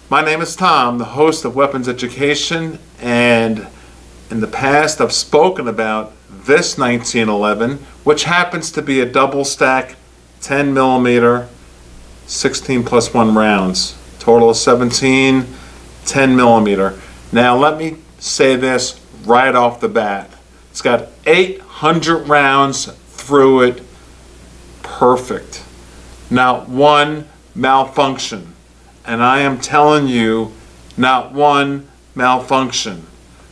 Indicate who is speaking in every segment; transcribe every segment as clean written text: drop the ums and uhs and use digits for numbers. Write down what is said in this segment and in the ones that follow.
Speaker 1: My name is Tom, the host of Weapons Education, and in the past I've spoken about this 1911, which happens to be a double stack 10 millimeter 16 plus 1 rounds, total of 17 10 millimeter. Now let me say this right off the bat. It's got 800 rounds through it, perfect. Not one malfunction. And I am telling you, not one malfunction.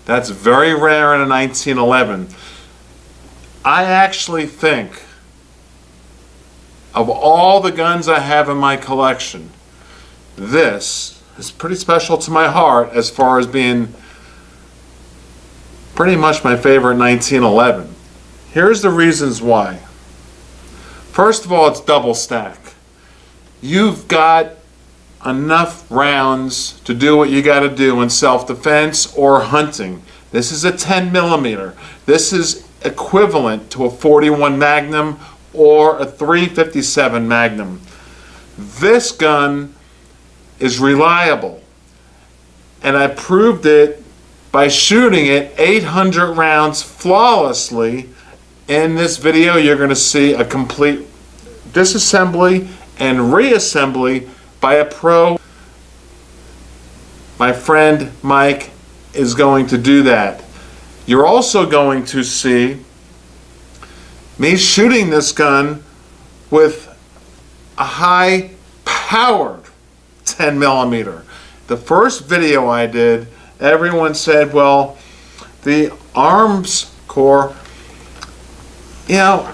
Speaker 1: That's very rare in a 1911. I actually think of all the guns I have in my collection, this is pretty special to my heart as far as being pretty much my favorite 1911. Here's the reasons why. First of all, it's double stack. You've got enough rounds to do what you got to do in self-defense or hunting. This is a 10 millimeter. This is equivalent to a 41 Magnum or a 357 Magnum. This gun is reliable, and I proved it by shooting it 800 rounds flawlessly. In this video, you're going to see a complete disassembly and reassembly by a pro. My friend Mike is going to do that. You're also going to see me shooting this gun with a high powered 10 millimeter. The first video I did, everyone said, well, the Arms Corps, you know,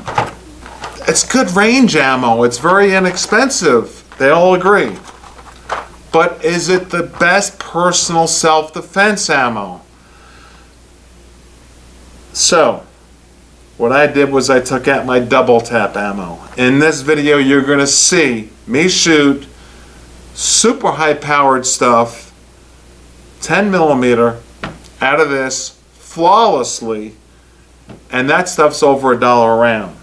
Speaker 1: it's good range ammo. It's very inexpensive. They all agree. But is it the best personal self-defense ammo? So, what I did was I took out my double tap ammo. In this video, you're going to see me shoot super high powered stuff, 10 millimeter, out of this flawlessly, and that stuff's over $1 a round.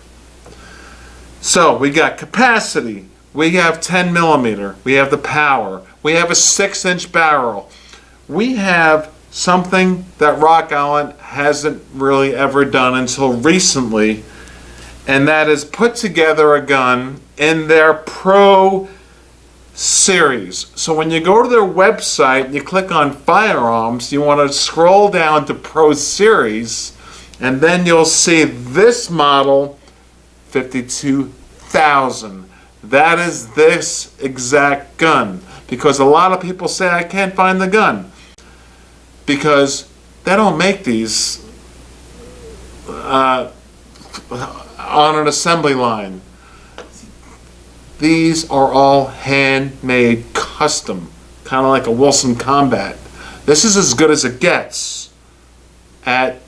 Speaker 1: So, we got capacity. We have 10 millimeter, we have the power, we have a 6-inch barrel. We have something that Rock Island hasn't really ever done until recently, and that is put together a gun in their Pro series. So when you go to their website and you click on firearms, you want to scroll down to Pro series, and then you'll see this model 52,000. That is this exact gun, because a lot of people say I can't find the gun because they don't make these on an assembly line. These are all handmade, custom, kind of like a Wilson Combat. This is as good as it gets at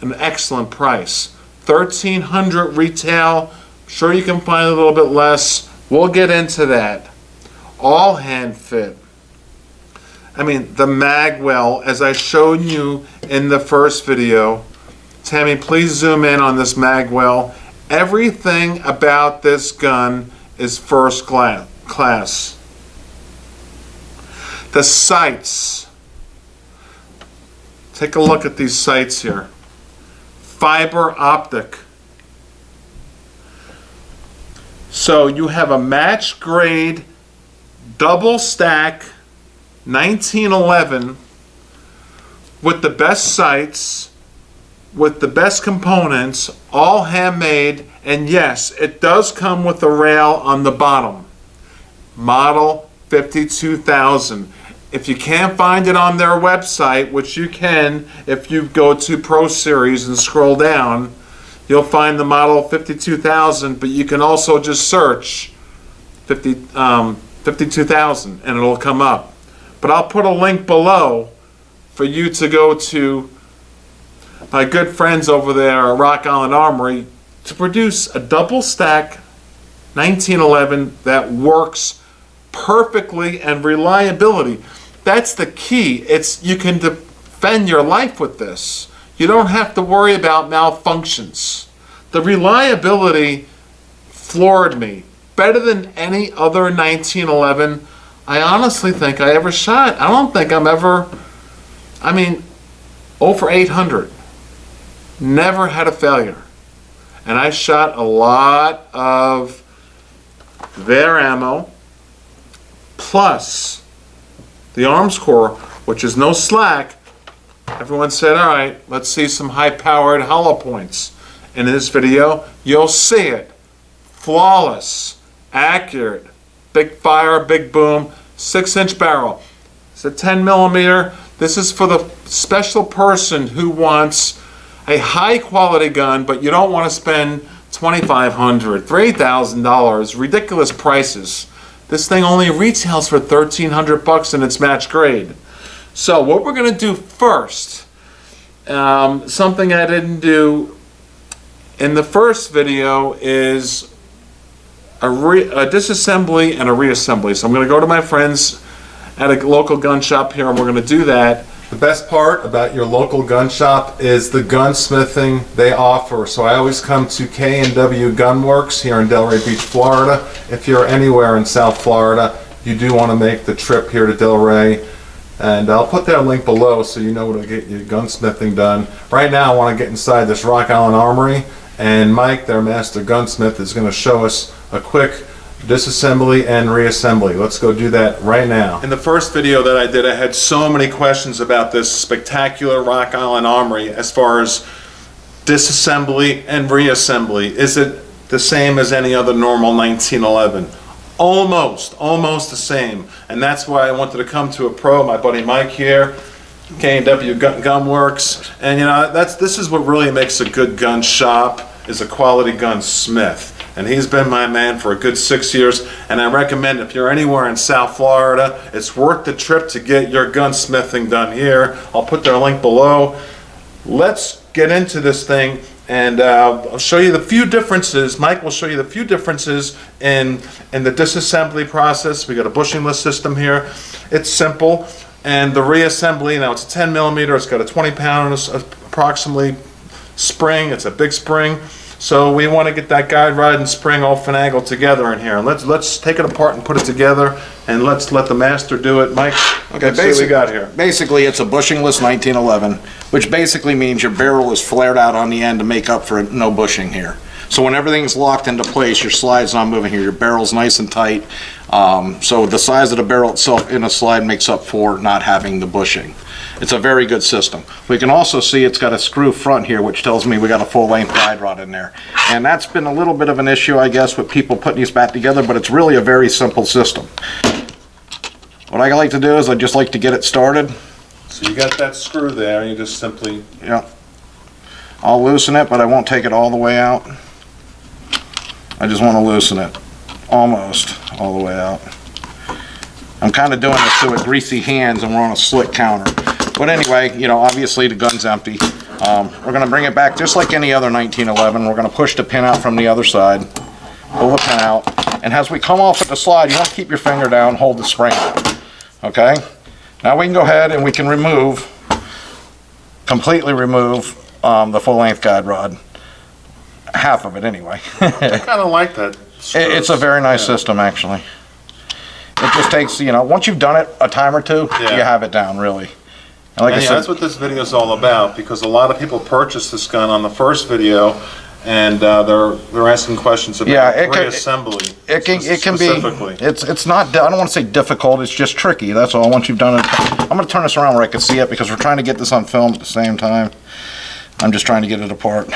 Speaker 1: an excellent price. $1,300 retail. Sure, you can find a little bit less. We'll get into that. All hand fit. I mean, the magwell, as I showed you in the first video. Tammy, please zoom in on this magwell. Everything about this gun is first class. The sights. Take a look at these sights here. Fiber optic. So you have a match grade double stack 1911 with the best sights, with the best components, all handmade, and yes, it does come with a rail on the bottom. Model 52,000. If you can't find it on their website, which you can if you go to Pro Series and scroll down, you'll find the model 52,000, but you can also just search 52,000 and it'll come up. But I'll put a link below for you to go to my good friends over there at Rock Island Armory to produce a double stack 1911 that works perfectly, and reliability. That's the key. You can defend your life with this. You don't have to worry about malfunctions. The reliability floored me. Better than any other 1911 I honestly think I ever shot. I don't think I'm ever, I mean, 0 for 800. Never had a failure. And I shot a lot of their ammo, plus the Arms Corps, which is no slack. Everyone said, all right, let's see some high-powered hollow points. In this video, you'll see it. Flawless, accurate, big fire, big boom, 6-inch barrel. It's a 10 millimeter. This is for the special person who wants a high-quality gun, but you don't want to spend $2,500, $3,000, ridiculous prices. This thing only retails for $1,300 and it's match grade. So what we're going to do first, something I didn't do in the first video, is a disassembly and a reassembly. So I'm going to go to my friends at a local gun shop here and we're going to do that. The best part about your local gun shop is the gunsmithing they offer. So I always come to K&W Gunworks here in Delray Beach, Florida. If you're anywhere in South Florida, you do want to make the trip here to Delray. And I'll put that link below so you know where to get your gunsmithing done. Right now I want to get inside this Rock Island Armory, and Mike, their master gunsmith, is going to show us a quick disassembly and reassembly. Let's go do that right now. In the first video that I did, I had so many questions about this spectacular Rock Island Armory as far as disassembly and reassembly. Is it the same as any other normal 1911? Almost the same. And that's why I wanted to come to a pro, my buddy Mike here, K&W Gunworks. And you know, this is what really makes a good gun shop, is a quality gunsmith. And he's been my man for a good 6 years, and I recommend if you're anywhere in South Florida, it's worth the trip to get your gunsmithing done here. I'll put their link below. Let's get into this thing, and I'll show you the few differences. Mike will show you the few differences in the disassembly process. We got a bushingless system here. It's simple. And the reassembly, now it's a 10 millimeter, it's got a 20-pound approximately spring. It's a big spring. So we want to get that guide rod and spring all finagled together in here. And let's take it apart and put it together, and let's let the master do it. Mike, okay, let's see what we got here.
Speaker 2: Basically, it's a bushingless 1911, which basically means your barrel is flared out on the end to make up for no bushing here. So when everything's locked into place, your slide's not moving here. Your barrel's nice and tight. So the size of the barrel itself in a slide makes up for not having the bushing. It's a very good system. We can also see it's got a screw front here, which tells me we got a full-length guide rod in there. And that's been a little bit of an issue, I guess, with people putting these back together, but it's really a very simple system. What I like to do is I just like to get it started.
Speaker 1: So you got that screw there, and you just simply...
Speaker 2: Yeah. I'll loosen it, but I won't take it all the way out. I just want to loosen it almost all the way out. I'm kind of doing this to with greasy hands, and we're on a slick counter. But anyway, you know, obviously the gun's empty. We're going to bring it back just like any other 1911. We're going to push the pin out from the other side, pull the pin out, and as we come off at the slide, you want to keep your finger down, hold the spring out. Okay? Now we can go ahead and we can completely remove the full-length guide rod. Half of it anyway.
Speaker 1: I kind of like that.
Speaker 2: It's a very nice system, actually. It just takes, you know, once you've done it a time or two, you have it down, really. And like I said,
Speaker 1: that's what this video is all about, because a lot of people purchased this gun on the first video, and they're asking questions about reassembly.
Speaker 2: It can be. It's not. I don't want to say difficult. It's just tricky. That's all. Once you've done it, I'm going to turn this around where I can see it, because we're trying to get this on film at the same time. I'm just trying to get it apart.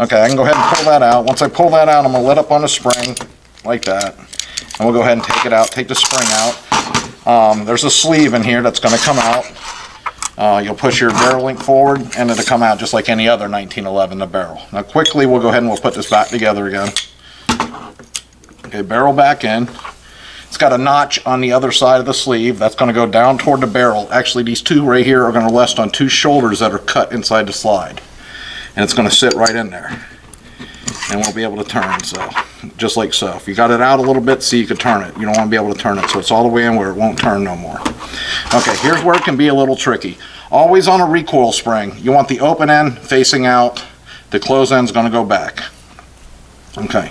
Speaker 2: Okay, I can go ahead and pull that out. Once I pull that out, I'm going to let up on the spring, like that. And we'll go ahead and take it out, take the spring out. There's a sleeve in here that's going to come out. You'll push your barrel link forward, and it'll come out just like any other 1911, the barrel. Now quickly, we'll go ahead and we'll put this back together again. Okay, barrel back in. It's got a notch on the other side of the sleeve. That's going to go down toward the barrel. Actually, these two right here are going to rest on two shoulders that are cut inside the slide. And it's going to sit right in there, and we'll be able to turn, so just like so. If you got it out a little bit, see, you can turn it. You don't want to be able to turn it, so it's all the way in where it won't turn no more. Okay, here's where it can be a little tricky. Always on a recoil spring, you want the open end facing out. The closed end's going to go back. Okay,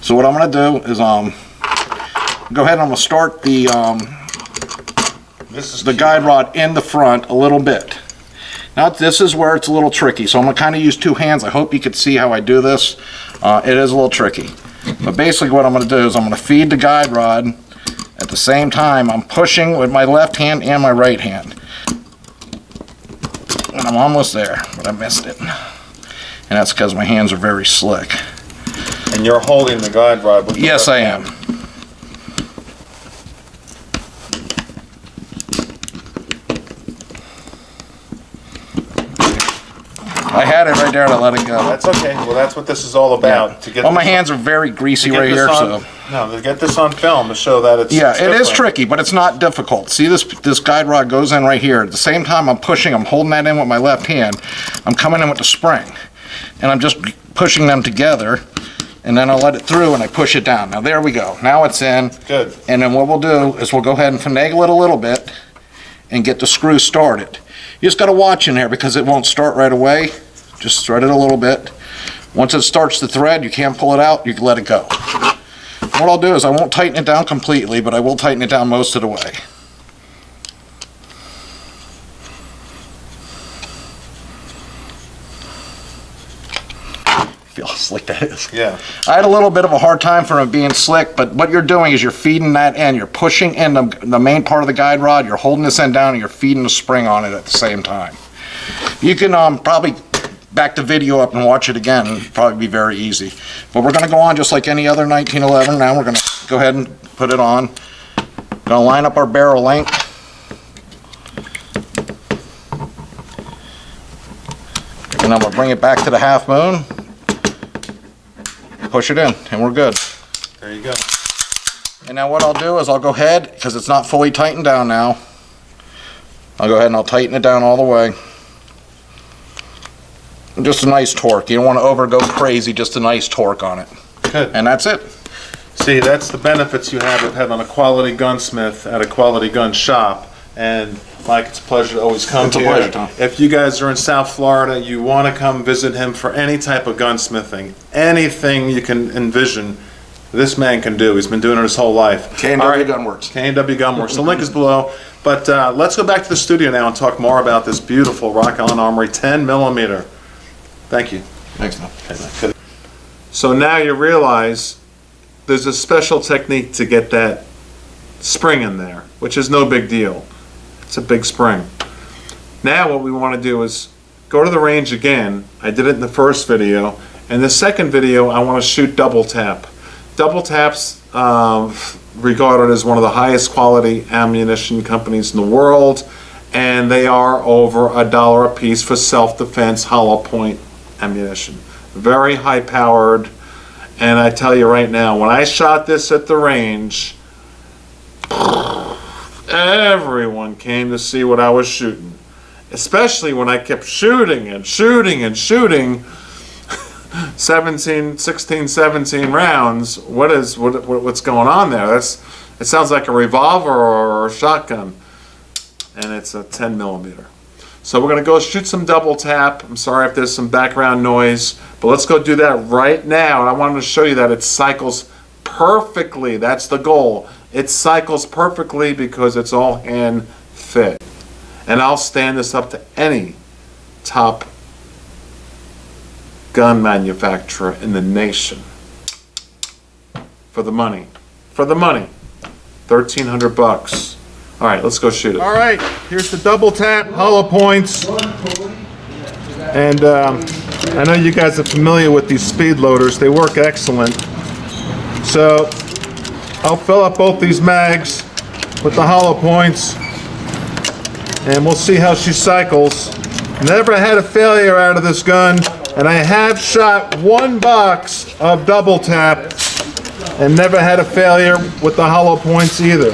Speaker 2: So what I'm going to do is go ahead and I'm going to start the guide rod in the front a little bit. Now this is where it's a little tricky, so I'm going to kind of use two hands. I hope you could see how I do this. It is a little tricky. But basically what I'm going to do is I'm going to feed the guide rod. At the same time, I'm pushing with my left hand and my right hand. And I'm almost there, but I missed it. And that's because my hands are very slick.
Speaker 1: And you're holding the guide rod with the
Speaker 2: Yes, I am. I had it right there to let it go.
Speaker 1: That's okay. Well, that's what this is all about.
Speaker 2: Yeah.
Speaker 1: To get
Speaker 2: well, my hands are very greasy right here, so.
Speaker 1: No, to get this on film to show that it's.
Speaker 2: Yeah, it is tricky, but it's not difficult. See, this guide rod goes in right here. At the same time I'm pushing, I'm holding that in with my left hand. I'm coming in with the spring, and I'm just pushing them together, and then I'll let it through and I push it down. Now there we go. Now it's in.
Speaker 1: Good.
Speaker 2: And then what we'll do is we'll go ahead and finagle it a little bit and get the screw started. You just got to watch in there because it won't start right away. Just thread it a little bit. Once it starts to thread, you can't pull it out, you can let it go. What I'll do is I won't tighten it down completely, but I will tighten it down most of the way. Feel how slick that is.
Speaker 1: Yeah.
Speaker 2: I had a little bit of a hard time for it being slick, but what you're doing is you're feeding that in. You're pushing in the main part of the guide rod, you're holding this end down, and you're feeding the spring on it at the same time. You can probably back the video up and watch it again. It'll probably be very easy. But we're going to go on just like any other 1911. Now we're going to go ahead and put it on. Going to line up our barrel length. And I'm going to bring it back to the half moon. Push it in, and we're good.
Speaker 1: There you go.
Speaker 2: And now what I'll do is I'll go ahead, because it's not fully tightened down now, I'll go ahead and I'll tighten it down all the way. Just a nice torque. You don't want to go crazy, just a nice torque on it.
Speaker 1: Good.
Speaker 2: And that's it.
Speaker 1: See, that's the benefits you have of having a quality gunsmith at a quality gun shop. And Mike, it's a pleasure to always come here.
Speaker 2: It's a pleasure, Tom.
Speaker 1: If you guys are in South Florida, you want to come visit him for any type of gunsmithing, anything you can envision, this man can do. He's been doing it his whole life.
Speaker 2: K&W Gunworks.
Speaker 1: K&W Gunworks. The link is below. But let's go back to the studio now and talk more about this beautiful Rock Island Armory 10mm. Thank you.
Speaker 2: Thanks, Tom.
Speaker 1: So now you realize there's a special technique to get that spring in there, which is no big deal. It's a big spring. Now what we want to do is go to the range again. I did it in the first video. In the second video, I want to shoot double tap. Double Tap's regarded as one of the highest quality ammunition companies in the world, and they are over $1 a piece for self-defense hollow point ammunition. Very high powered, and I tell you right now, when I shot this at the range, everyone came to see what I was shooting. Especially when I kept shooting and shooting and shooting 16, 17 rounds. What's going on there? It sounds like a revolver or a shotgun, and it's a 10mm. So we're going to go shoot some double tap. I'm sorry if there's some background noise, but let's go do that right now. And I wanted to show you that it cycles perfectly. That's the goal. It cycles perfectly because it's all hand fit. And I'll stand this up to any top gun manufacturer in the nation. For the money. For the money. $1,300. All right, let's go shoot it. All right, here's the double tap, hollow points. And I know you guys are familiar with these speed loaders. They work excellent. So I'll fill up both these mags with the hollow points, and we'll see how she cycles. Never had a failure out of this gun, and I have shot one box of double tap and never had a failure with the hollow points either.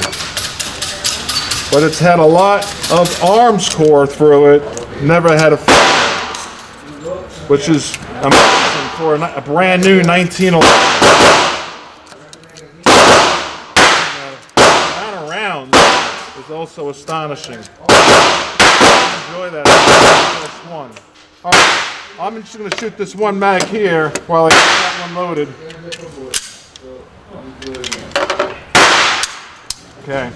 Speaker 1: But it's had a lot of arms core through it, never had a failure, which is amazing for a brand new 1911. Is also astonishing. Enjoy that. First one. All right, I'm just going to shoot this one mag here while I get that one loaded. Okay.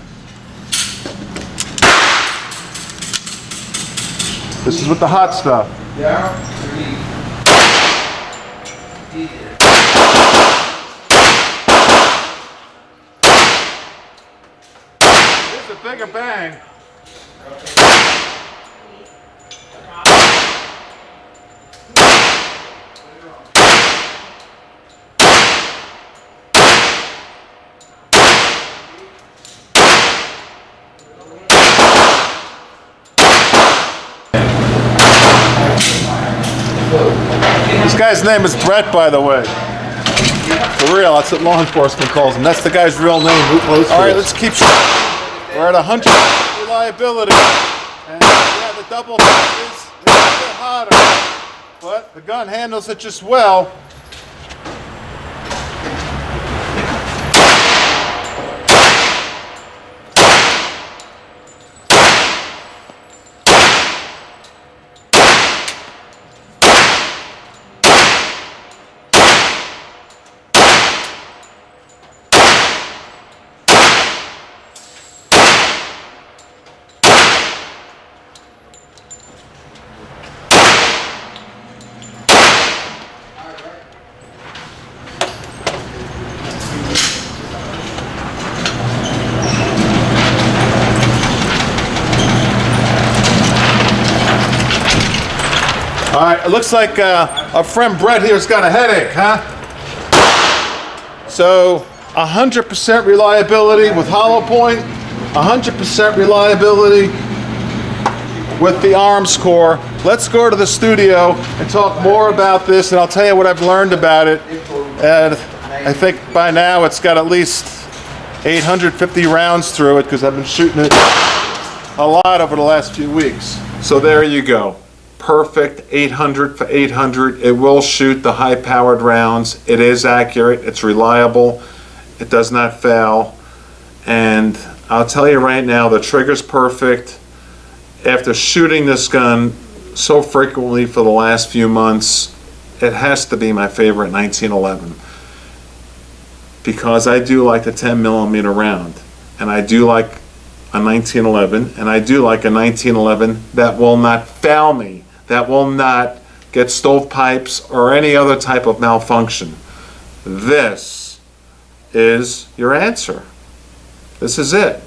Speaker 1: This is with the hot stuff. It's a bigger bang. This guy's name is Brett, by the way. For real, that's what law enforcement calls him. That's the guy's real name. All right, let's keep shooting. We're at 100% reliability. And yeah, the double tap is a bit hotter, but the gun handles it just well. All right, it looks like our friend Brett here's got a headache, huh? So 100% reliability with hollow point, 100% reliability with the arms core. Let's go to the studio and talk more about this, and I'll tell you what I've learned about it. And I think by now it's got at least 850 rounds through it because I've been shooting it a lot over the last few weeks. So there you go. Perfect 800 for 800. It will shoot the high-powered rounds. It is accurate. It's reliable. It does not fail. And I'll tell you right now, the trigger's perfect. After shooting this gun so frequently for the last few months, it has to be my favorite 1911. Because I do like the 10mm round. And I do like a 1911. And I do like a 1911 that will not fail me. That will not get stovepipes or any other type of malfunction. This is your answer. This is it.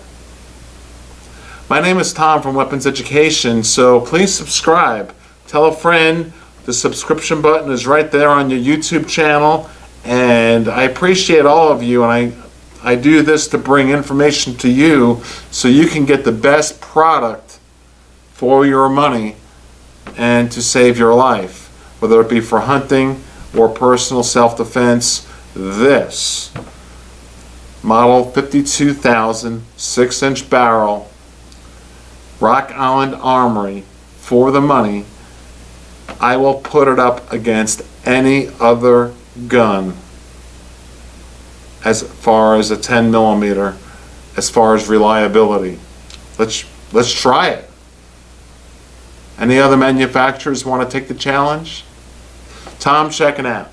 Speaker 1: My name is Tom from Weapons Education, so please subscribe. Tell a friend. The subscription button is right there on your YouTube channel, and I appreciate all of you, and I do this to bring information to you so you can get the best product for your money and to save your life, whether it be for hunting or personal self-defense. This model 52,000 6-inch barrel Rock Island Armory for the money. I will put it up against any other gun as far as a 10mm, as far as reliability. Let's try it. Any other manufacturers want to take the challenge? Tom checking out.